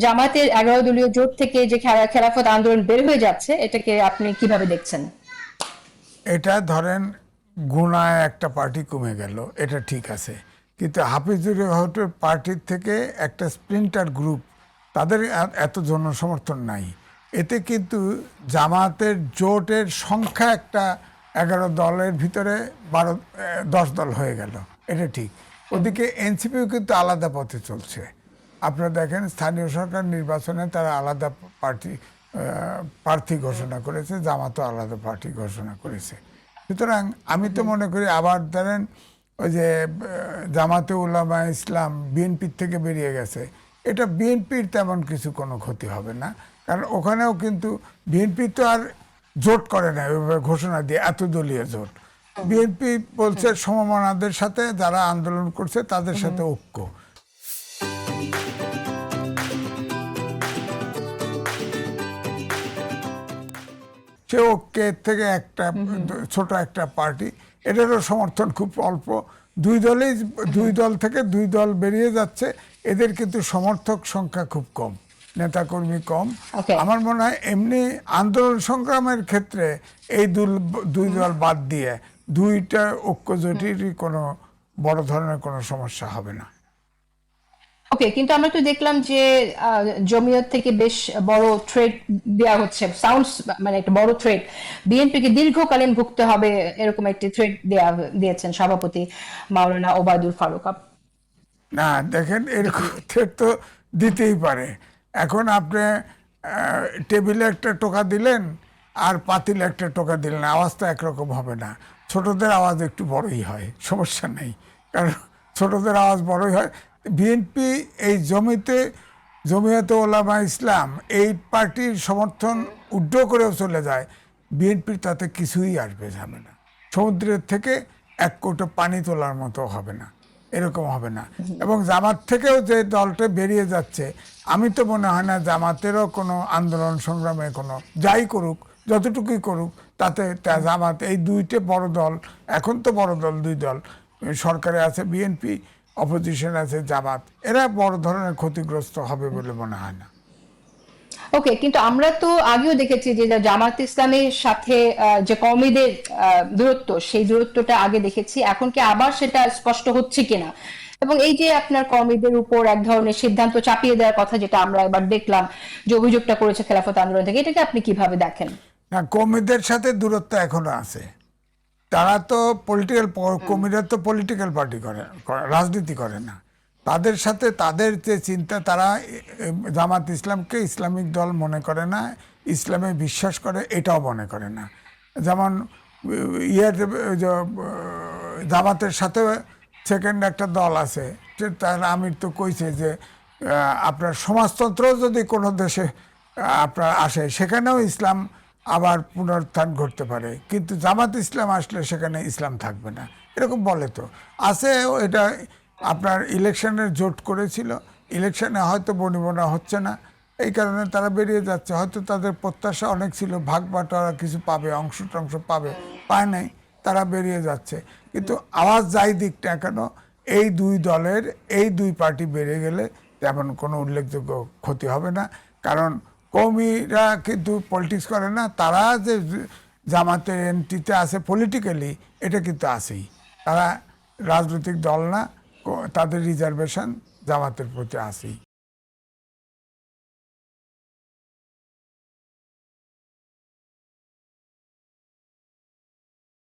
জামায়াতের 11 দলীয় জোট থেকে যে খেলাফত আন্দোলন বের হয়ে যাচ্ছে, এটাকে আপনি কিভাবে দেখছেন? এটা ধরেন গুনায় একটা পার্টি কমে গেল, এটা ঠিক আছে, কিন্তু হাফিজুর রহমানের পার্টির থেকে একটা স্প্লিন্টার গ্রুপ, তাদের এত জনসমর্থন নাই। এতে কিন্তু জামাতের জোটের সংখ্যা একটা 11 দলের ভিতরে 10 দল হয়ে গেল, এটা ঠিক। ওদিকে এনসিপিও কিন্তু আলাদা পথে চলছে। আপনারা দেখেন স্থানীয় সরকার নির্বাচনে তারা আলাদা পার্টি প্রার্থী ঘোষণা করেছে, জামাতও আলাদা পার্টি ঘোষণা করেছে। সুতরাং আমি তো মনে করি আবার ধরেন ওই যে জামাতে উলামা ইসলাম বিএনপির থেকে বেরিয়ে গেছে, এটা বিএনপির তেমন কিছু কোনো ক্ষতি হবে না, কারণ ওখানেও কিন্তু বিএনপি তো আর জোট করে না ওইভাবে ঘোষণা দিয়ে, এত দলীয় জোট। বিএনপি বলছে সমমনাদের সাথে যারা আন্দোলন করছে তাদের সাথে ঐক্য। সে ঐক্য থেকে একটা ছোট একটা পার্টি, এটারও সমর্থন খুব অল্প। দুই দল থেকে দুই দল বেরিয়ে যাচ্ছে, এদের কিন্তু সমর্থক সংখ্যা খুব কম, নেতাকর্মী কম। আমার মনে হয় এমনি আন্দোলন সংগ্রামের ক্ষেত্রে এই দুই দল বাদ দিয়ে দুইটা ঐক্য জোটেরই কোনো বড় ধরনের কোনো সমস্যা হবে না। ওকে, কিন্তু আমরা তো দেখলাম যে জমিয়ত থেকে বেশ বড় থ্রেট দেওয়া হচ্ছে, সাউন্ডস মানে একটা বড় থ্রেট, বিএনপিকে দীর্ঘকালীন ভুগতে হবে, এরকম একটি থ্রেট দিয়েছেন সভাপতি মাওলানা ওবায়দুল ফারুক। না দেখেন, এরকম থ্রেট তো দিতেই পারে। এখন আপনি টেবিলে একটা টোকা দিলেন আর পাতিলে একটা টোকা দিলেন, আওয়াজ তো একরকম হবে না। ছোটদের আওয়াজ একটু বড়ই হয়, সমস্যা নেই, কারণ ছোটদের আওয়াজ বড়ই হয়। বিএনপি এই জমিয়তে ওলামা ইসলাম এই পার্টির সমর্থন উড্ড করেও চলে যায়, বিএনপির তাতে কিছুই আসবে ঝামেলা, সমুদ্রের থেকে এক কৌটো পানি তোলার মতো হবে না, এরকম হবে না। এবং জামাত থেকেও যে দলটা বেরিয়ে যাচ্ছে, আমি তো মনে হয় না জামাতেরও কোনো আন্দোলন সংগ্রামে কোনো, যাই করুক যতটুকুই করুক তাতে জামাত, এই দুইটা বড় দল, এখন তো বড় দল দুই দল, সরকারে আছে বিএনপি, অপোজিশন আছে জামাত, এরা বড় ধরনের ক্ষতিগ্রস্ত হবে বলে মনে হয় না। ওকে, কিন্তু আমরা তো আগেও দেখেছি যে জামাত ইসলামের সাথে যে কওমিদের দূরত্ব, সেই দূরত্বটা আগে দেখেছি, এখন কি আবার সেটা স্পষ্ট হচ্ছে কিনা? এবং এই যে আপনার কওমিদের উপর এক ধরনের সিদ্ধান্ত চাপিয়ে দেওয়ার কথা, যেটা আমরা এবার দেখলাম যে অভিযোগটা করেছে খেলাফত আন্দোলন থেকে, এটাকে আপনি কিভাবে দেখেন? না, কওমিদের সাথে দূরত্ব এখনো আছে। তারা তো পলিটিক্যাল, কমিরা তো পলিটিক্যাল পার্টি করে, রাজনীতি করে না। তাদের সাথে তাদের যে চিন্তা, তারা জামাত ইসলামকে ইসলামিক দল মনে করে না, ইসলামে বিশ্বাস করে এটাও মনে করে না। যেমন জামাতের সাথে সেকেন্ড একটা দল আছে, তার আমির তো কইছে যে আপনার সমাজতন্ত্র যদি কোনো দেশে আপনার আসে, সেখানেও ইসলাম আবার পুনরুত্থান ঘটতে পারে, কিন্তু জামাত ইসলাম আসলে সেখানে ইসলাম থাকবে না, এরকম বলে তো আছে। এটা আপনার ইলেকশনের জোট করেছিল, ইলেকশনে হয়তো বনিবনা হচ্ছে না, এই কারণে তারা বেরিয়ে যাচ্ছে। হয়তো তাদের প্রত্যাশা অনেক ছিল, ভাগ বাটোয়ারা কিছু পাবে, অংশ টংশ পাবে, পায় নাই, তারা বেরিয়ে যাচ্ছে। কিন্তু আওয়াজ যাই দিক না কেন, এই দুই দলের এই দুই পার্টি বেরিয়ে গেলে তেমন কোনো উল্লেখযোগ্য ক্ষতি হবে না, কারণ কওমিরা কিন্তু পলিটিক্স করে না, তারা যে জামাতের এন্ট্রিতে আছে পলিটিক্যালি, এটা কিন্তু আছেই, তারা রাজনৈতিক দল না, তাদের রিজার্ভেশন জামাতের প্রতি আছেই।